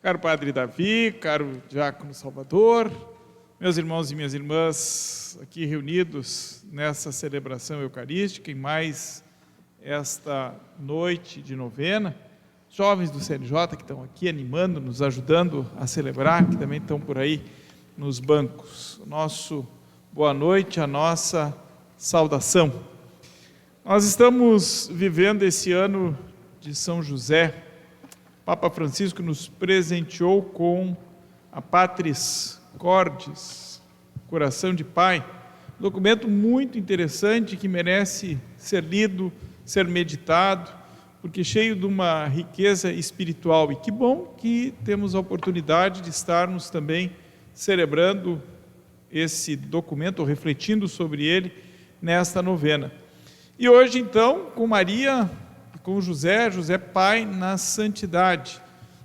Caro Padre Davi, caro Diácono Salvador, meus irmãos e minhas irmãs aqui reunidos nessa celebração eucarística, em mais esta noite de novena, jovens do CNJ que estão aqui animando, nos ajudando a celebrar, que também estão por aí nos bancos. Nosso boa noite, a nossa saudação. Nós estamos vivendo esse ano de São José. Papa Francisco nos presenteou com a Patris Cordis, Coração de Pai, um documento muito interessante que merece ser lido, ser meditado, porque cheio de uma riqueza espiritual. E que bom que temos a oportunidade de estarmos também celebrando esse documento, ou refletindo sobre ele nesta novena. E hoje, então, com Maria, com José Pai na santidade.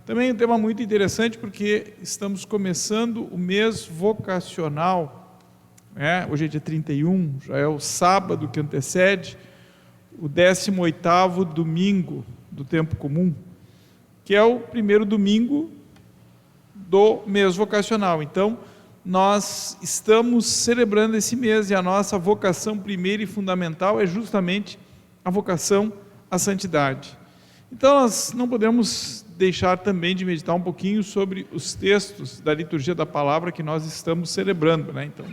Também um tema muito interessante, porque estamos começando o mês vocacional, Hoje é dia 31, já é o sábado que antecede o 18º domingo do tempo comum, que é o primeiro domingo do mês vocacional. Então, nós estamos celebrando esse mês e a nossa vocação primeira e fundamental é justamente a vocação à santidade. Então, nós não podemos deixar também de meditar um pouquinho sobre os textos da liturgia da palavra que nós estamos celebrando, Então,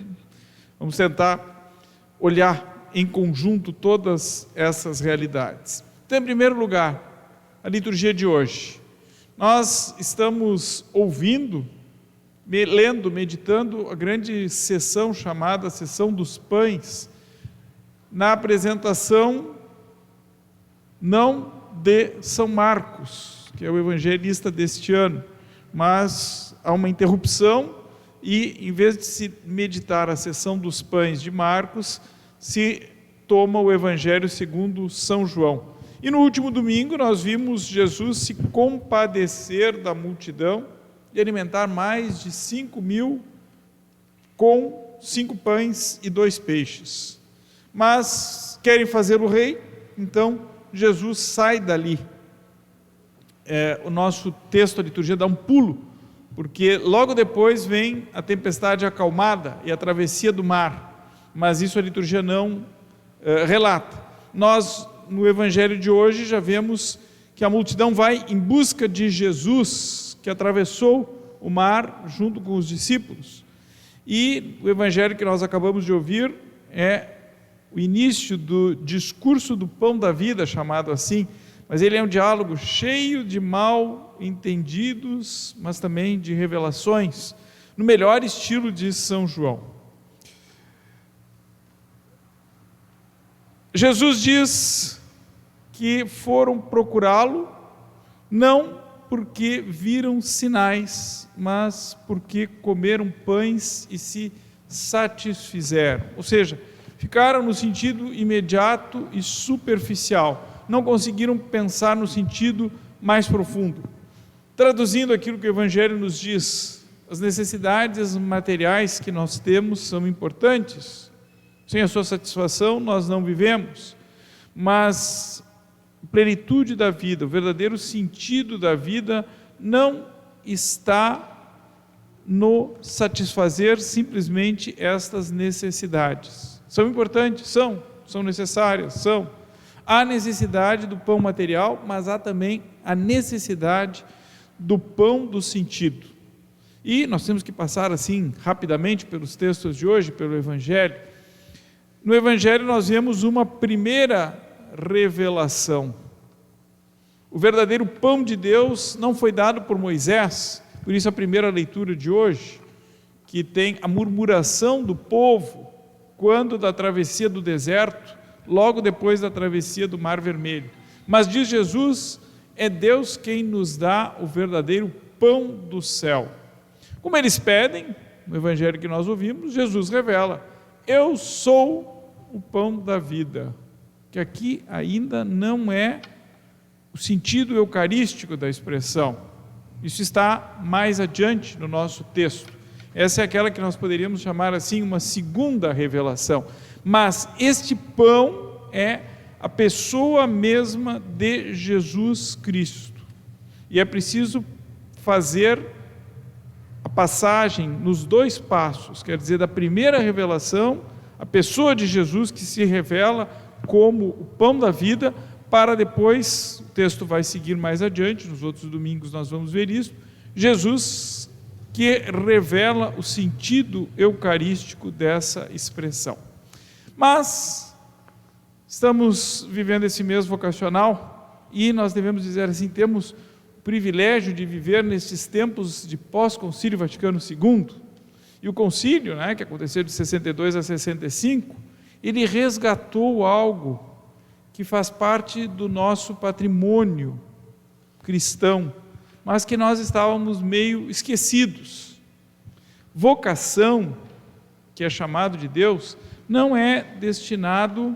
vamos tentar olhar em conjunto todas essas realidades. Então, em primeiro lugar, a liturgia de hoje. Nós estamos ouvindo, lendo, meditando a grande sessão chamada Sessão dos Pães, na apresentação não de São Marcos, que é o evangelista deste ano, mas há uma interrupção e, em vez de se meditar a Sessão dos Pães de Marcos, se toma o Evangelho segundo São João. E no último domingo nós vimos Jesus se compadecer da multidão e alimentar mais de 5.000 com 5 pães e 2 peixes. Mas querem fazer o rei, então Jesus sai dali. O nosso texto, a liturgia, dá um pulo, porque logo depois vem a tempestade acalmada e a travessia do mar, mas isso a liturgia não relata. Nós, no Evangelho de hoje, já vemos que a multidão vai em busca de Jesus, que atravessou o mar junto com os discípulos. E o Evangelho que nós acabamos de ouvir é o início do discurso do pão da vida, chamado assim, mas ele é um diálogo cheio de mal entendidos, mas também de revelações, no melhor estilo de São João. Jesus diz que foram procurá-lo, não porque viram sinais, mas porque comeram pães e se satisfizeram. Ou seja, ficaram no sentido imediato e superficial, não conseguiram pensar no sentido mais profundo. Traduzindo aquilo que o Evangelho nos diz, as necessidades materiais que nós temos são importantes. Sem a sua satisfação nós não vivemos, mas a plenitude da vida, o verdadeiro sentido da vida não está no satisfazer simplesmente estas necessidades. São importantes? São necessárias? São. Há necessidade do pão material, mas há também a necessidade do pão do sentido. E nós temos que passar assim rapidamente pelos textos de hoje, pelo Evangelho. No Evangelho nós vemos uma primeira revelação. O verdadeiro pão de Deus não foi dado por Moisés, por isso a primeira leitura de hoje, que tem a murmuração do povo, quando da travessia do deserto, logo depois da travessia do Mar Vermelho. Mas diz Jesus, é Deus quem nos dá o verdadeiro pão do céu. Como eles pedem, no Evangelho que nós ouvimos, Jesus revela, eu sou o pão da vida, que aqui ainda não é o sentido eucarístico da expressão. Isso está mais adiante no nosso texto. Essa é aquela que nós poderíamos chamar assim uma segunda revelação. Mas este pão é a pessoa mesma de Jesus Cristo. E é preciso fazer a passagem nos dois passos, quer dizer, da primeira revelação, a pessoa de Jesus que se revela como o pão da vida, para depois, o texto vai seguir mais adiante, nos outros domingos nós vamos ver isso, Jesus que revela o sentido eucarístico dessa expressão. Mas estamos vivendo esse mês vocacional e nós devemos dizer assim, temos o privilégio de viver nestes tempos de pós-concílio Vaticano II. E o concílio, que aconteceu de 62 a 65, ele resgatou algo que faz parte do nosso patrimônio cristão, mas que nós estávamos meio esquecidos. Vocação, que é chamado de Deus, não é destinado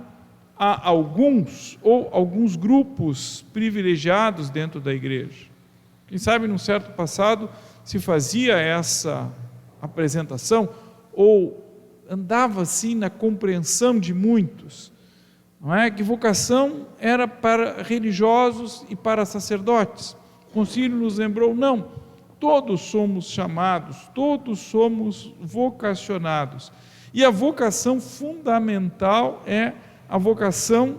a alguns ou alguns grupos privilegiados dentro da igreja. Quem sabe, num certo passado, se fazia essa apresentação, ou andava assim na compreensão de muitos, não é? Que vocação era para religiosos e para sacerdotes. O concílio nos lembrou, não, todos somos chamados, todos somos vocacionados. E a vocação fundamental é a vocação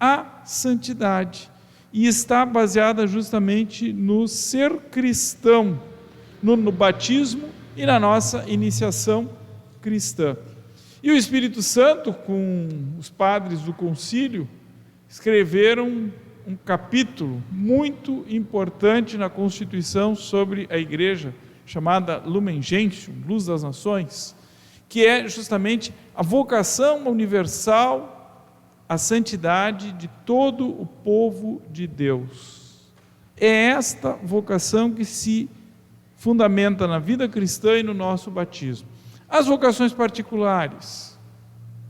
à santidade. E está baseada justamente no ser cristão, no batismo e na nossa iniciação cristã. E o Espírito Santo, com os padres do concílio, escreveram um capítulo muito importante na Constituição sobre a Igreja, chamada Lumen Gentium, Luz das Nações, que é justamente a vocação universal à santidade de todo o povo de Deus. É esta vocação que se fundamenta na vida cristã e no nosso batismo. As vocações particulares,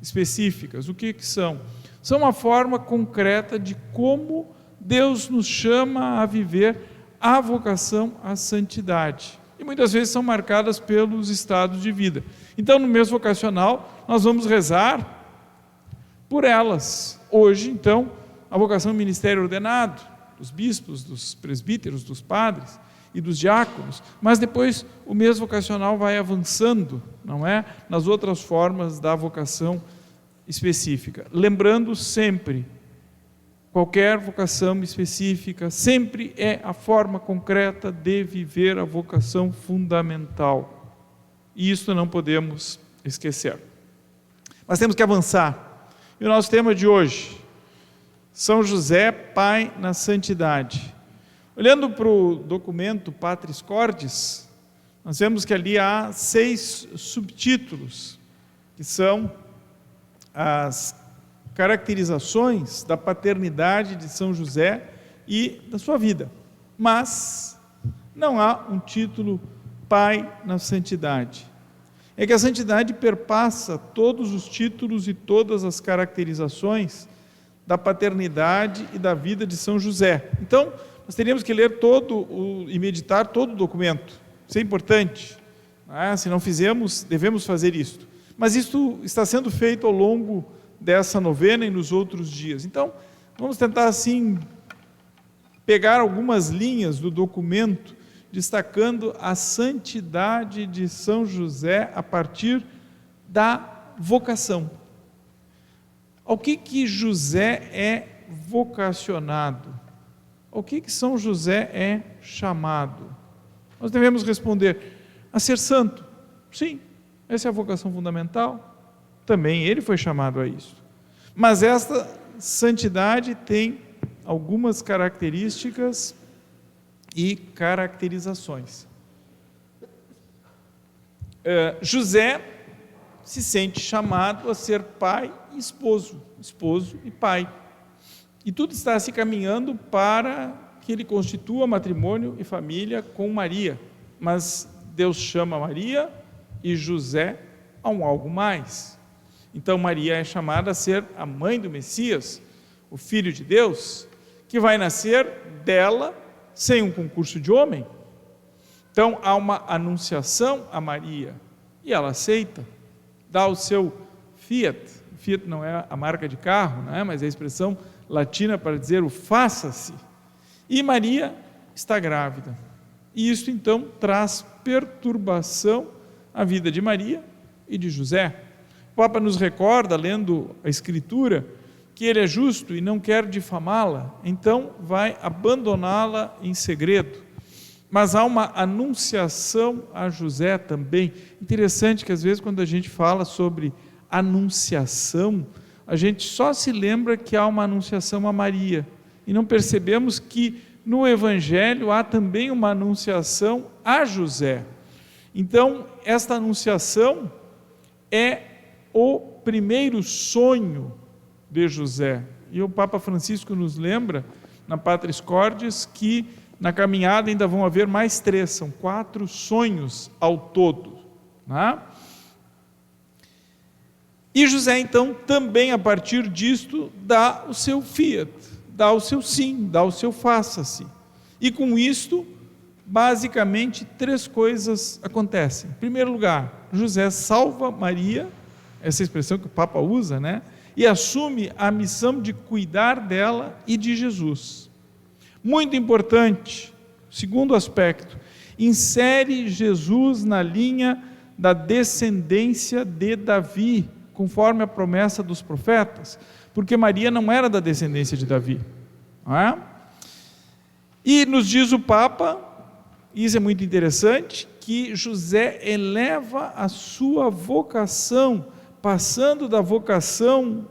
específicas, o que são? São uma forma concreta de como Deus nos chama a viver a vocação à santidade. E muitas vezes são marcadas pelos estados de vida. Então, no mês vocacional, nós vamos rezar por elas. Hoje, então, a vocação ao ministério ordenado, dos bispos, dos presbíteros, dos padres e dos diáconos, mas depois o mês vocacional vai avançando, não é? Nas outras formas da vocação específica. Lembrando sempre, qualquer vocação específica sempre é a forma concreta de viver a vocação fundamental. E isso não podemos esquecer. Mas temos que avançar. E o nosso tema de hoje, São José, Pai na Santidade. Olhando para o documento Patris Cordis, nós vemos que ali há 6 subtítulos, que são as caracterizações da paternidade de São José e da sua vida. Mas não há um título Pai na Santidade. É que a santidade perpassa todos os títulos e todas as caracterizações da paternidade e da vida de São José. Então, nós teríamos que ler e meditar todo o documento. Isso é importante. Se não fizemos, devemos fazer isto. Mas isso está sendo feito ao longo dessa novena e nos outros dias. Então, vamos tentar assim pegar algumas linhas do documento destacando a santidade de São José a partir da vocação. Ao que José é vocacionado? Ao que São José é chamado? Nós devemos responder, a ser santo. Sim, essa é a vocação fundamental. Também ele foi chamado a isso. Mas esta santidade tem algumas características e caracterizações. José se sente chamado a ser pai e esposo e pai. E tudo está se caminhando para que ele constitua matrimônio e família com Maria. Mas Deus chama Maria e José a algo mais. Então Maria é chamada a ser a mãe do Messias, o Filho de Deus, que vai nascer dela sem um concurso de homem. Então há uma anunciação a Maria e ela aceita, dá o seu fiat, Fiat não é a marca de carro, não é? Mas é a expressão latina para dizer o faça-se. E Maria está grávida. E isso então traz perturbação à vida de Maria e de José. O Papa nos recorda, lendo a Escritura, que ele é justo e não quer difamá-la, então vai abandoná-la em segredo. Mas há uma anunciação a José também. Interessante que às vezes quando a gente fala sobre anunciação, a gente só se lembra que há uma anunciação a Maria, e não percebemos que no Evangelho há também uma anunciação a José. Então, esta anunciação é o primeiro sonho de José. E o Papa Francisco nos lembra, na Patris Cordis, que na caminhada ainda vão haver mais 3, são 4 sonhos ao todo. Né? E José, então, também a partir disto, dá o seu fiat, dá o seu sim, dá o seu faça-se. E com isto, basicamente, 3 coisas acontecem. Em primeiro lugar, José salva Maria, essa expressão que o Papa usa, né? E assume a missão de cuidar dela e de Jesus. Muito importante, segundo aspecto, insere Jesus na linha da descendência de Davi, conforme a promessa dos profetas, porque Maria não era da descendência de Davi. Não é? E nos diz o Papa, isso é muito interessante, que José eleva a sua vocação, passando da vocação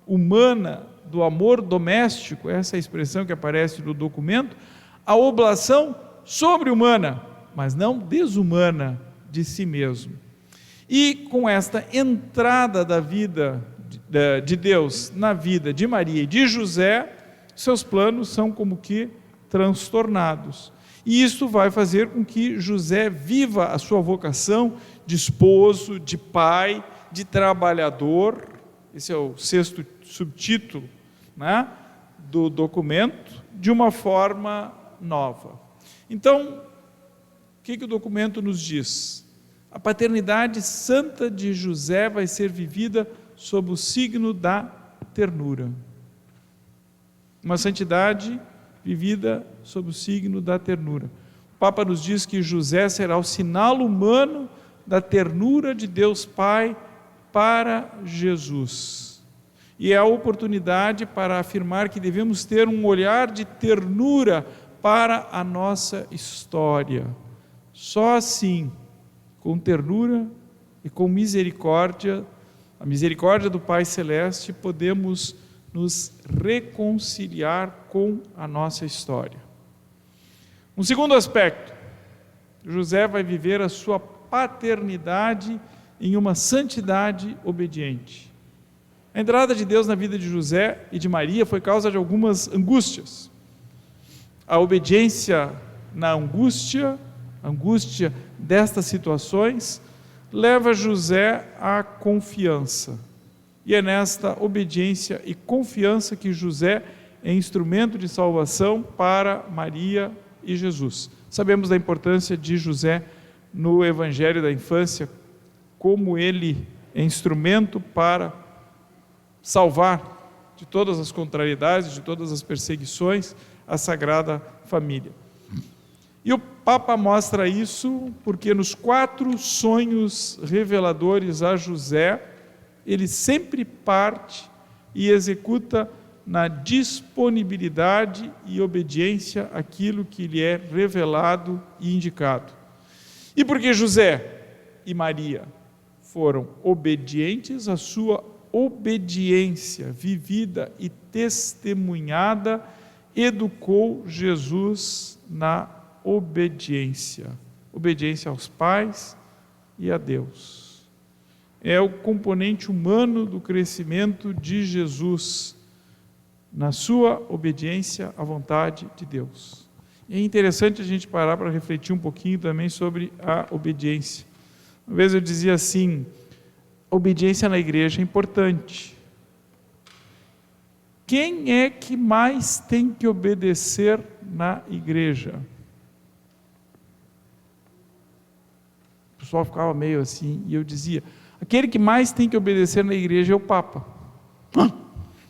humana, do amor doméstico, essa é a expressão que aparece no documento, a oblação sobre-humana, mas não desumana de si mesmo. E com esta entrada da vida de Deus na vida de Maria e de José, seus planos são como que transtornados. E isso vai fazer com que José viva a sua vocação de esposo, de pai, de trabalhador. Esse é o 6º subtítulo, né, do documento, de uma forma nova. Então, o que o documento nos diz? A paternidade santa de José vai ser vivida sob o signo da ternura. Uma santidade vivida sob o signo da ternura. O Papa nos diz que José será o sinal humano da ternura de Deus Pai para Jesus. E é a oportunidade para afirmar que devemos ter um olhar de ternura para a nossa história. Só assim, com ternura e com misericórdia, a misericórdia do Pai Celeste, podemos nos reconciliar com a nossa história. Um segundo aspecto, José vai viver a sua paternidade em uma santidade obediente. A entrada de Deus na vida de José e de Maria foi causa de algumas angústias. A obediência na angústia destas situações, leva José à confiança. E é nesta obediência e confiança que José é instrumento de salvação para Maria e Jesus. Sabemos da importância de José no Evangelho da infância, como ele é instrumento para salvar de todas as contrariedades, de todas as perseguições, a Sagrada Família. E o Papa mostra isso porque nos 4 sonhos reveladores a José, ele sempre parte e executa na disponibilidade e obediência àquilo que lhe é revelado e indicado. E porque José e Maria foram obedientes, a sua obediência vivida e testemunhada educou Jesus na obediência aos pais e a Deus. É o componente humano do crescimento de Jesus, na sua obediência à vontade de Deus. É interessante a gente parar para refletir um pouquinho também sobre a obediência. Uma vez eu dizia assim, a obediência na igreja é importante. Quem é que mais tem que obedecer na igreja? O pessoal ficava meio assim, e eu dizia, aquele que mais tem que obedecer na igreja é o Papa.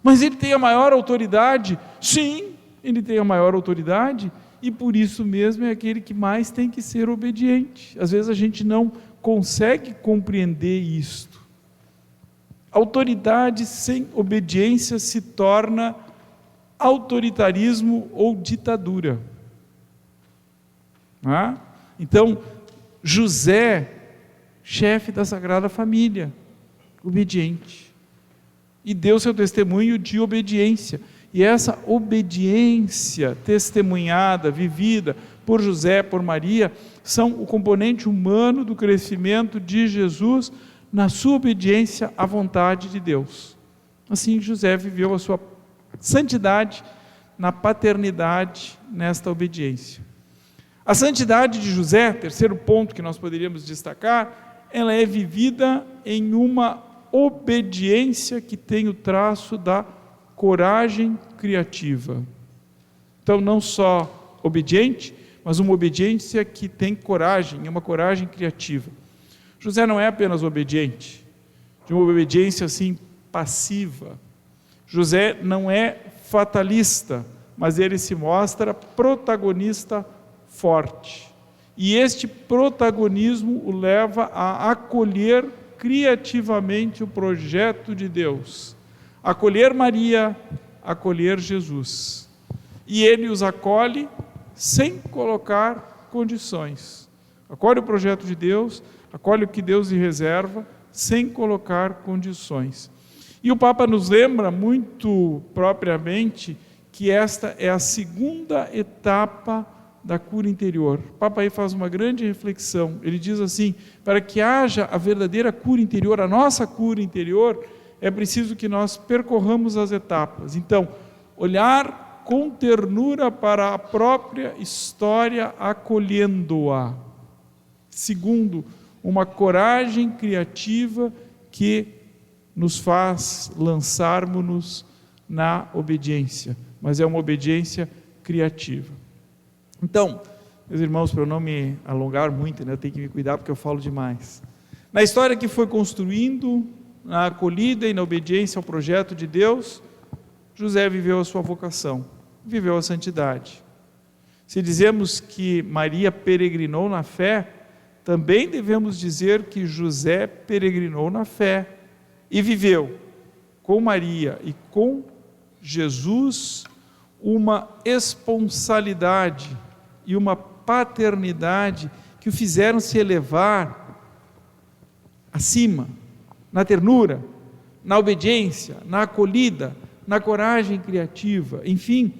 Mas ele tem a maior autoridade? Sim, ele tem a maior autoridade, e por isso mesmo é aquele que mais tem que ser obediente. Às vezes a gente não consegue compreender isto. Autoridade sem obediência se torna autoritarismo ou ditadura. Então, José, chefe da Sagrada Família, obediente, e deu seu testemunho de obediência. E essa obediência testemunhada, vivida por José, por Maria, são o componente humano do crescimento de Jesus na sua obediência à vontade de Deus. Assim, José viveu a sua santidade na paternidade, nesta obediência. A santidade de José, terceiro ponto que nós poderíamos destacar, ela é vivida em uma obediência que tem o traço da coragem criativa. Então, não só obediente, mas uma obediência que tem coragem, é uma coragem criativa. José não é apenas obediente, de uma obediência assim passiva. José não é fatalista, mas ele se mostra protagonista forte. E este protagonismo o leva a acolher criativamente o projeto de Deus, acolher Maria, acolher Jesus. E ele os acolhe sem colocar condições. Acolhe o projeto de Deus, acolhe o que Deus lhe reserva, sem colocar condições. E o Papa nos lembra muito propriamente que esta é a segunda etapa da cura interior. O Papa aí faz uma grande reflexão. Ele diz assim: para que haja a verdadeira cura interior, a nossa cura interior, é preciso que nós percorramos as etapas. Então, olhar com ternura para a própria história, acolhendo-a. Segundo, uma coragem criativa que nos faz lançarmos-nos na obediência, mas é uma obediência criativa. Então, meus irmãos, para eu não me alongar muito, eu tenho que me cuidar porque eu falo demais. Na história que foi construindo, na acolhida e na obediência ao projeto de Deus, José viveu a sua vocação, viveu a santidade. Se dizemos que Maria peregrinou na fé, também devemos dizer que José peregrinou na fé e viveu com Maria e com Jesus uma esponsalidade e uma paternidade que o fizeram se elevar acima, na ternura, na obediência, na acolhida, na coragem criativa, enfim,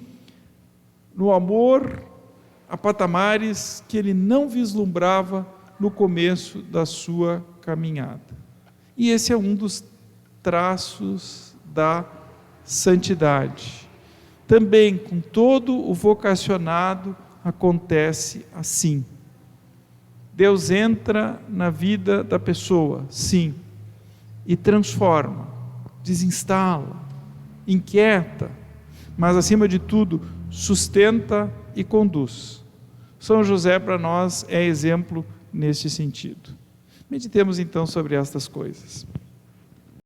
no amor a patamares que ele não vislumbrava no começo da sua caminhada. E esse é um dos traços da santidade. Também com todo o vocacionado acontece assim. Deus entra na vida da pessoa, sim, e transforma, desinstala, inquieta, mas acima de tudo sustenta e conduz. São José para nós é exemplo neste sentido. Meditemos então sobre estas coisas.